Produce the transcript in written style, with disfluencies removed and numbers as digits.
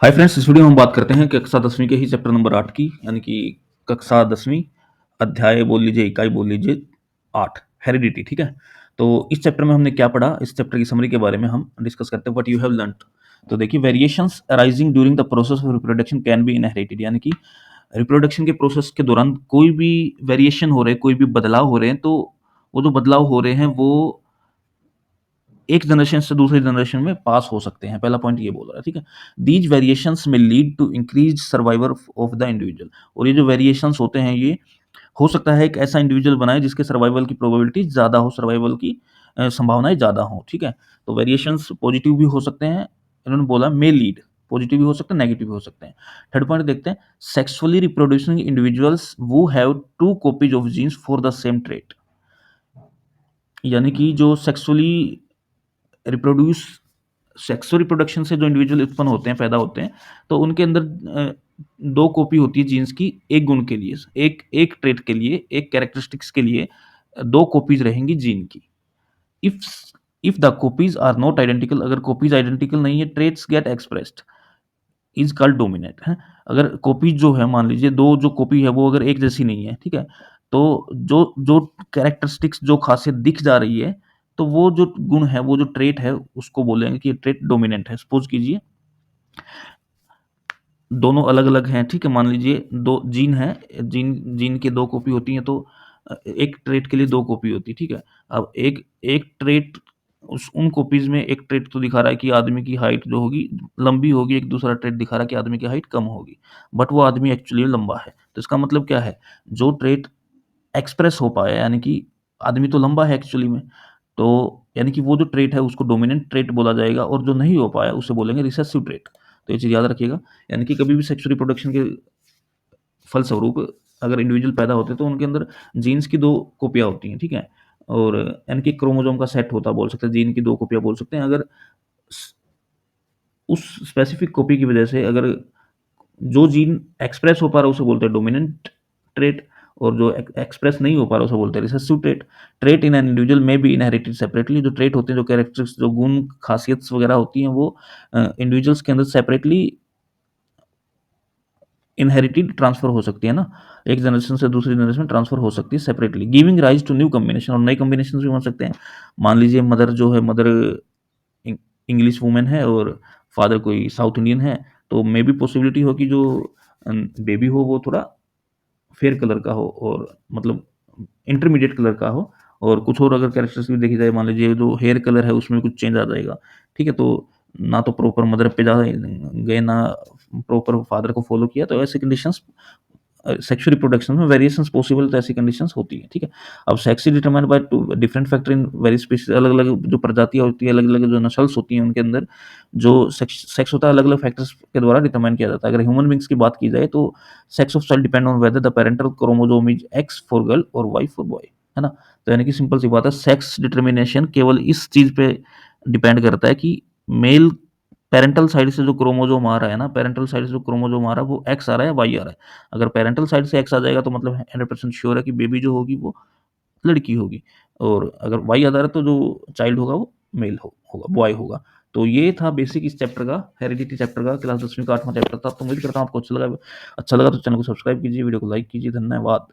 Hi friends, इस video में हम बात करते हैं कक्षा 10वीं के ही चैप्टर नंबर 8 की, यानी कि कक्षा 10वीं अध्याय बोल लीजिए, इकाई बोल लीजिए 8 हेरिडिटी। ठीक है। तो इस चैप्टर में हमने क्या पढ़ा, इस चैप्टर की समरी के बारे में हम डिस्कस करते हैं। What you have learned. तो देखिए, variations arising during the process of reproduction can be inherited, यानी कि रिप्रोडक्शन के प्रोसेस के दौरान कोई भी वेरिएशन हो रहे हैं, कोई भी बदलाव हो रहे हैं, तो वो जो बदलाव हो रहे हैं वो एक जनरेशन से दूसरी जनरेशन में पास हो सकते हैं। पहला पॉइंट ये बोल रहा है। ठीक है। दीज वेरिएशंस में lead to increase survivor of the individual. और ये जो वेरिएशंस होते हैं, ये हो सकता है एक ऐसा इंडिविजुअल बनाए जिसके सर्वाइवल की प्रोबेबिलिटी ज़्यादा हो, सर्वाइवल की संभावनाएं ज़्यादा हो। ठीक है। तो वेरिएशंस पॉजिटिव भी हो सकते हैं, इन्होंने बोला मे लीड, पॉजिटिव भी हो सकते हैं, नेगेटिव भी हो सकते हैं। थर्ड पॉइंट देखते हैं, सेक्सुअली रिप्रोड्यूसिंग इंडिविजुअल्स वो have two copies of genes for the same trait. यानी कि जो रिप्रोड्यूस सेक्सुअल रिप्रोडक्शन से जो इंडिविजुअल उत्पन्न होते हैं, पैदा होते हैं, तो उनके अंदर दो कॉपी होती है जीन्स की, एक गुण के लिए, एक एक ट्रेट के लिए, एक कैरेक्टरिस्टिक्स के लिए दो कॉपीज रहेंगी जीन की। If if the copies are not identical, अगर कॉपीज आइडेंटिकल नहीं है, traits get expressed is called dominate है। अगर कॉपी जो है, मान लीजिए दो जो कॉपी है वो अगर एक जैसी नहीं है, ठीक है, तो जो जो कैरेक्टरिस्टिक्स, जो खासियत दिख जा रही है, तो वो जो गुण है, वो जो ट्रेट है, उसको बोलेंगे कि ट्रेट डोमिनेंट है। सपोज कीजिए दोनों अलग अलग हैं, ठीक है, मान लीजिए दो जीन है, जीन जीन की दो कॉपी होती हैं, तो एक ट्रेट के लिए दो कॉपी होती है। ठीक है। अब एक एक ट्रेट, उस उन कॉपीज में एक ट्रेट तो दिखा रहा है कि आदमी की हाइट जो होगी लंबी होगी, एक दूसरा ट्रेट दिखा रहा है कि आदमी की हाइट कम होगी, बट वो आदमी एक्चुअली लंबा है। तो इसका मतलब क्या है, जो ट्रेट एक्सप्रेस हो पाया, यानी कि आदमी तो लंबा है एक्चुअली में, तो यानी कि वो जो ट्रेट है उसको डोमिनेंट ट्रेट बोला जाएगा, और जो नहीं हो पाया उसे बोलेंगे रिसेसिव ट्रेट। तो ये चीज़ याद रखिएगा। यानी कि कभी भी सेक्सुअल रिप्रोडक्शन के फलस्वरूप अगर इंडिविजुअल पैदा होते हैं तो उनके अंदर जीन्स की दो कॉपियाँ होती हैं। ठीक है। और यानी कि क्रोमोसोम का सेट होता है, बोल सकते हैं, जीन की दो कॉपियाँ बोल सकते हैं। अगर उस स्पेसिफिक कॉपी की वजह से अगर जो जीन एक्सप्रेस हो पा रहा है उसे बोलते हैं डोमिनेंट ट्रेट, और जो एक्सप्रेस नहीं हो पा रहा उसे बोलते हैं recessive trait. Trait in an individual में बी इनहेरिटेड सेपरेटली। जो ट्रेट होते हैं, जो कैरेक्टरिस्टिक्स, जो गुण खासियत वगैरह होती हैं, वो इंडिविजुअल्स के अंदर सेपरेटली इनहेरिटेड ट्रांसफर हो सकती है ना, एक जनरेशन से दूसरी जनरेशन में ट्रांसफर हो सकती है separately, giving rise to new combination. और नए कॉम्बिनेशन भी बन सकते हैं। मान लीजिए मदर जो है, मदर इंग्लिश वुमेन है और फादर कोई साउथ इंडियन है, तो मे भी पॉसिबिलिटी हो कि जो बेबी हो वो थोड़ा फेयर कलर का हो, और मतलब इंटरमीडिएट कलर का हो, और कुछ और अगर कैरेक्टरिस्टिक देखी जाए, मान लीजिए जो हेयर कलर है उसमें कुछ चेंज आ जाएगा। ठीक है। तो ना तो प्रॉपर मदर पे जा गए, ना प्रॉपर फादर को फॉलो किया, तो ऐसे कंडीशंस सेक्सुअल रिप्रोडक्शन में वेरिएशंस पॉसिबल, तो ऐसी कंडीशंस होती है। ठीक है। अब sex is determined by two different factor in very species. अलग अलग जो प्रजातियां होती है, अलग अलग जो नस्ल्स होती हैं, उनके अंदर जो सेक्स होता है अलग अलग फैक्टर्स के द्वारा डिटरमाइन किया जाता है। अगर ह्यूमन बींग्स की बात की जाए तो sex of child depend on whether the parental chromosome is x for girl और वाई फॉर बॉय, है ना। तो यानी कि सिंपल सी बात है, सेक्स डिटर्मिनेशन केवल इस चीज पे डिपेंड करता है कि मेल पेरेंटल साइड से जो क्रोमोसोम आ रहा है ना, पेरेंटल साइड से जो क्रोमोसोम आ रहा है वो एक्स आ रहा है या वाई आ रहा है। अगर पेरेंटल साइड से एक्स आ जाएगा तो मतलब 100% श्योर है कि बेबी जो होगी वो लड़की होगी, और अगर वाई आ रहा है तो जो चाइल्ड होगा वो मेल होगा, बॉय होगा। तो ये था बेसिक इस चैप्टर का, हेरिडिटी चैप्टर का, क्लास 10वीं का 8वां चैप्टर था। तो उम्मीद करता हूँ आपको अच्छा लगा। अच्छा लगा तो चैनल को सब्सक्राइब कीजिए, वीडियो को लाइक कीजिए। धन्यवाद।